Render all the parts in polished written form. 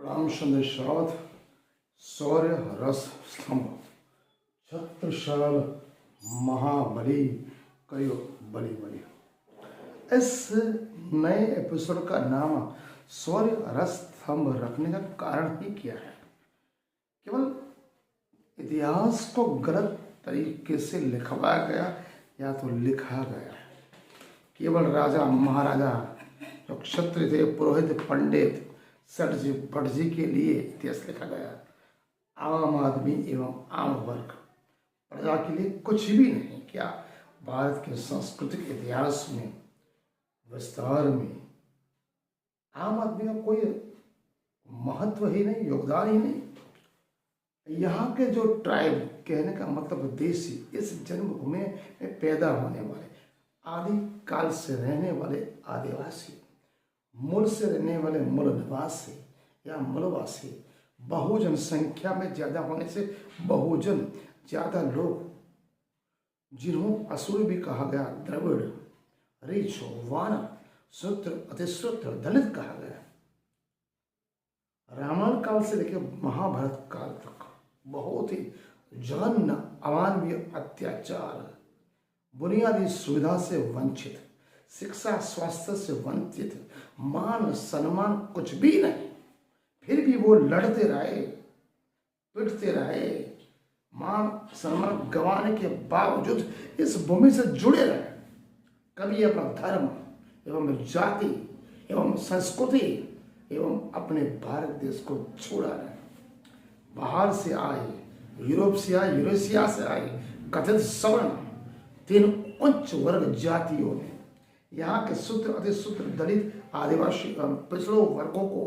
प्रणाम संदेशार्थ शौर्य रस स्तंभ छत्रशाल महाबली कयो बलि बलि। इस नए एपिसोड का नाम शौर्य रस स्तंभ रखने का कारण ही क्या है? केवल इतिहास को गलत तरीके से लिखवाया गया या तो लिखा गया। केवल राजा महाराजा जो क्षत्रिय थे, पुरोहित, पंडित, सटजी भटजी के लिए इतिहास लिखा गया। आम आदमी एवं आम वर्ग प्रजा के लिए कुछ भी नहीं। क्या भारत के सांस्कृतिक इतिहास में विस्तार में आम आदमी का कोई महत्व ही नहीं, योगदान ही नहीं। यहाँ के जो ट्राइब, कहने का मतलब देशी, इस जन्मभूमि में पैदा होने वाले, आदि काल से रहने वाले आदिवासी, मूल से रहने वाले मूल निवासी या मूलवासी, बहुजन संख्या में ज्यादा होने से बहुजन, ज्यादा लोग, जिन्हों असुर भी कहा गया, द्रविड़, रीछ, वानर, शूद्र, अतिशूद्र, दलित कहा गया। रामायण काल से लेकर महाभारत काल तक बहुत ही जघन्य अमानवीय अत्याचार, बुनियादी सुविधा से वंचित, शिक्षा स्वास्थ्य से वंचित, मान सम्मान कुछ भी नहीं, फिर भी वो लड़ते रहे, पिटते रहे, मान सम्मान गंवाने के बावजूद इस भूमि से जुड़े रहे। कभी अपना धर्म एवं जाति एवं संस्कृति एवं अपने भारत देश को छोड़ा रहे। बाहर से आए, यूरोप से आए, यूरेशिया से आए कथित सवर्ण, तीन उच्च वर्ग जातियों ने यहाँ के शूद्र, अतिशूद्र, दलित, आदिवासी एवं पिछड़ों वर्गों को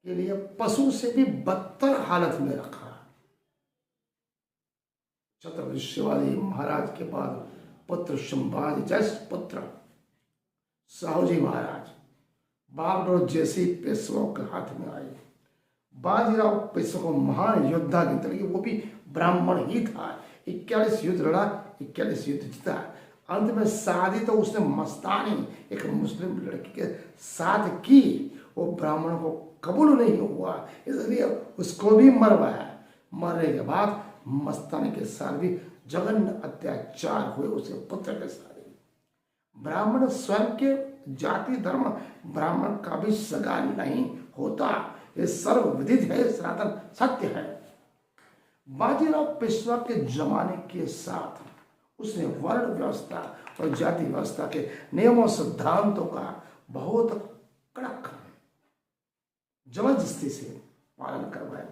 के लिए पशु से भी बदतर हालत में रखा। छत्रपति शिवाजी महाराज के बाद पुत्र संभाजी जैसे पुत्र साहूजी महाराज बागडोर जैसी पेशवाओं के हाथ में आए। बाजीराव पेशवा को महान योद्धा की तरह, वो भी ब्राह्मण ही था। 41 युद्ध लड़ा, 41 युद्ध जीता। अंत में शादी तो उसने मस्तानी एक मुस्लिम लड़की के साथ की, वो ब्राह्मण को कबूल नहीं हुआ, इसलिए उसको भी मरवाया। मरने के बाद मस्तानी के साथ भी जघन्य अत्याचार हुए उसके पुत्र के साथ। ब्राह्मण स्वयं के जाति धर्म ब्राह्मण का भी सगा नहीं होता, ये सर्वविदित है, सनातन सत्य है। बाजीराव पेशवा के जमाने के साथ उसने वर्ण व्यवस्था और जाति व्यवस्था के नियमों सिद्धांतों का बहुत कड़क जबरदस्ती से पालन करवाया।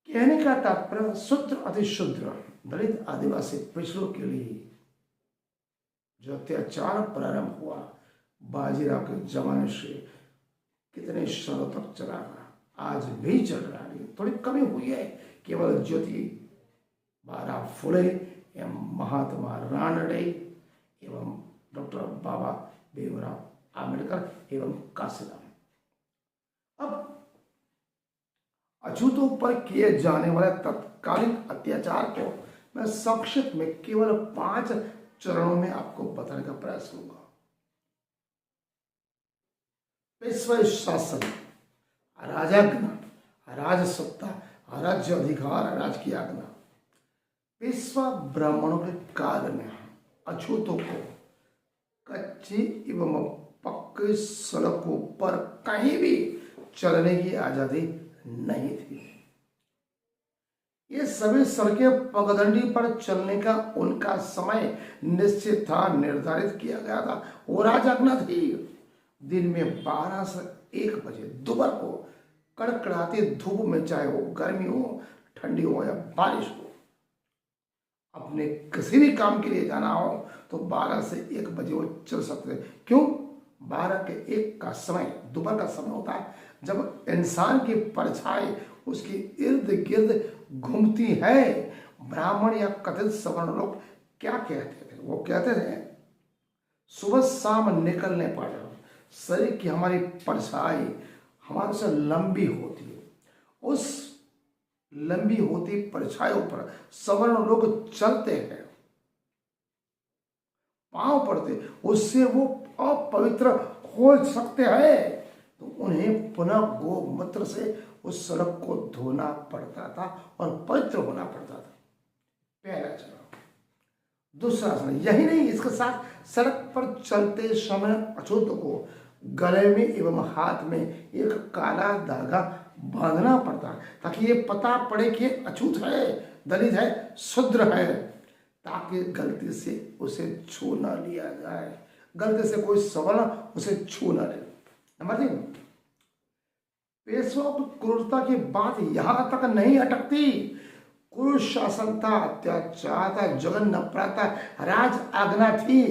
कहने का तात्पर्य शूद्र, अतिशूद्र, दलित, आदिवासी, पिछड़ों के लिए जो अत्याचार प्रारंभ हुआ बाजीराव के जमाने से कितने सालों तक चला रहा, आज भी चल रहा है। थोड़ी कमी हुई है केवल ज्योति बाला फुले एवं महात्मा रानडे एवं डॉक्टर बाबा भीमराव आम्बेडकर एवं काशीराम। अब अछूतों पर किए जाने वाले तत्कालीन अत्याचार को मैं संक्षिप्त में केवल 5 चरणों में आपको बताने का प्रयास करूंगा। पेशवा शासन, राजाज्ञा, राजसत्ता, राज्य अधिकार, राजकीय आज्ञा। पेशवा ब्राह्मणों के काल में अछूतों को कच्ची एवं पक्की सड़कों पर कहीं भी चलने की आजादी नहीं थी। ये सभी सड़कें पगडंडी पर चलने का उनका समय निश्चित था, निर्धारित किया गया था। वो राजाज्ञा थी। दिन में 12 से 1 बजे दोपहर को कड़कड़ाती धूप में, चाहे वो गर्मी हो, ठंडी हो या बारिश हो, अपने किसी भी काम के लिए जाना हो तो 12 से 1 बजे वो चल सकते थे। क्यों? 12 के 1 का समय दोपहर का समय होता है जब इंसान की परछाई उसके इर्द गिर्द घूमती है। ब्राह्मण या कथित सवर्ण लोग क्या कहते थे? वो कहते थे सुबह शाम निकलने पर शरीर की हमारी परछाई हमारे से लंबी होती है, उस लंबी होती परछाइयों पर सवर्ण लोग चलते हैं, पांव पड़ते, उससे वो अपवित्र हो सकते हैं। तो उन्हें पुनः गोमूत्र से उस सड़क को धोना पड़ता था और पवित्र होना पड़ता था। पहला चरण। दूसरा चरण यही नहीं, इसके साथ सड़क पर चलते समय अछूत को गले में एवं हाथ में एक काला धागा बांधना पड़ता ताकि ये पता पड़े कि अछूत है, दलित है, शूद्र है, ताकि गलती से उसे छू न लिया जाए, गलती से कोई सवर्ण उसे छू न ले। नंबर 3, पेशवा की क्रूरता की बात यहां तक नहीं अटकती। क्रूर शासन था, अत्याचार था, जघन्य अपराध था, राज आज्ञा थी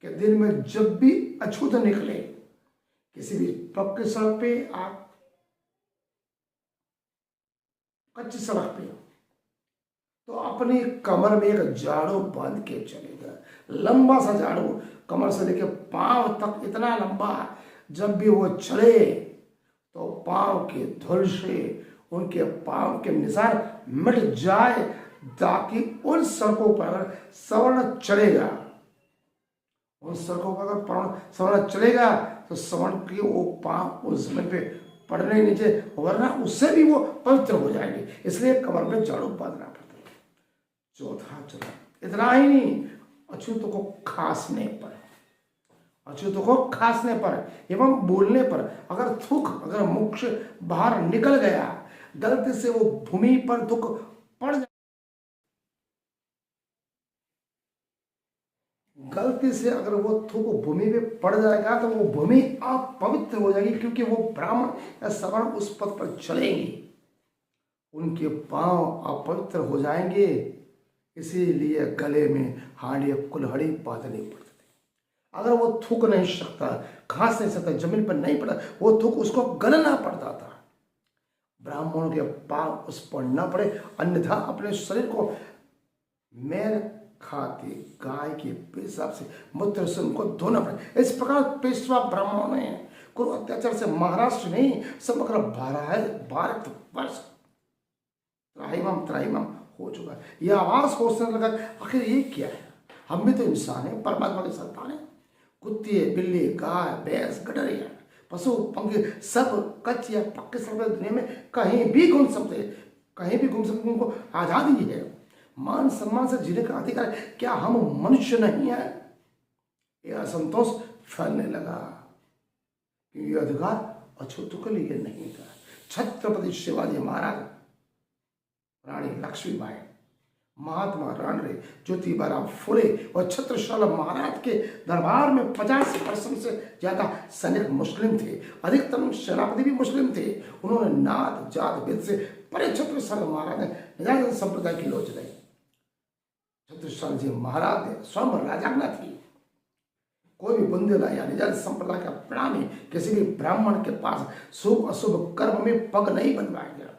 कि दिन में जब भी अछूत निकले किसी भी पक्की सड़क पे, आप कच्ची सड़क पे, तो अपनी कमर में एक झाड़ू बांध के चलेगा, लंबा सा झाड़ू, कमर से लेकर पांव तक इतना लंबा। जब भी वो चले तो पांव की धूल से उनके पांव के निशान मिट जाए, ताकि उन सड़कों पर अगर सवर्ण चलेगा, उन सड़कों पर अगर सवर्ण चलेगा तो सवर्ण की वो पांव उस जमीन पे पड़ने नीचे, वरना उससे भी वो पवित्र हो जाएंगे। इसलिए कमर में झाड़ू बांधना पड़ता है। चौथा चरण, इतना ही नहीं, अछूतों को खांसने पर, अछूतों को खांसने पर एवं बोलने पर अगर थूक, अगर मुख से बाहर निकल गया, गलती से वो भूमि पर थूक पड़ जाए, गलती से अगर वो थूक भूमि पे पड़ जाएगा तो वो भूमि अपवित्र हो जाएगी, क्योंकि वो ब्राह्मण या सवर्ण उस पथ पर चलेंगे, उनके पांव अपवित्र हो जाएंगे। इसीलिए गले में हांडी कुल्हाड़ी बांधनी पड़ती थी। अगर वो थूक नहीं सकता, खांस नहीं सकता, जमीन पर नहीं पड़ा, वो थूक उसको गलना पड़ता था। ब्राह्मणों के पांव उस पर न पड़े, अन्यथा अपने शरीर को मैल खाते गाय के पेशाब से, मूत्र से उनको धोना पड़े। इस प्रकार पेशवा ब्राह्मणों ने कुछ अत्याचार से महाराष्ट्र नहीं, समग्र भारतवर्ष त्राहिमाम हो चुका है। यह आवाज सोचने लगा, आखिर ये क्या है? हम भी तो इंसान हैं, परमात्मा के संतान हैं। कुत्ते, बिल्ली, गाय, भैंस, गडरिया, पशु, पंखी सब कच्चे या पक्के सड़क दुनिया में कहीं भी घूम सकते, कहीं भी घूम सकते, उनको आजादी है, मान सम्मान से जीने का अधिकार। क्या हम मनुष्य नहीं है? यह असंतोष फैलने लगा कि यह अधिकार अछूतों के लिए नहीं था। छत्रपति शिवाजी महाराज, रानी लक्ष्मीबाई, महात्मा रानडे, ज्योतिबा फुले और छत्रसाल महाराज के दरबार में 50% से ज्यादा सैनिक मुस्लिम थे, अधिकतम सेनापति भी मुस्लिम थे। उन्होंने नात जात भेद से परे छत्रसाल महाराज ने निजानंद संप्रदाय की लोच दी। छत्रसाल जी महाराज ने स्वयं राजाज्ञा थी, कोई भी बुंदेला या निजानंद संप्रदाय का प्राणी किसी भी ब्राह्मण के पास शुभ अशुभ कर्म में पग नहीं बनवाएगा।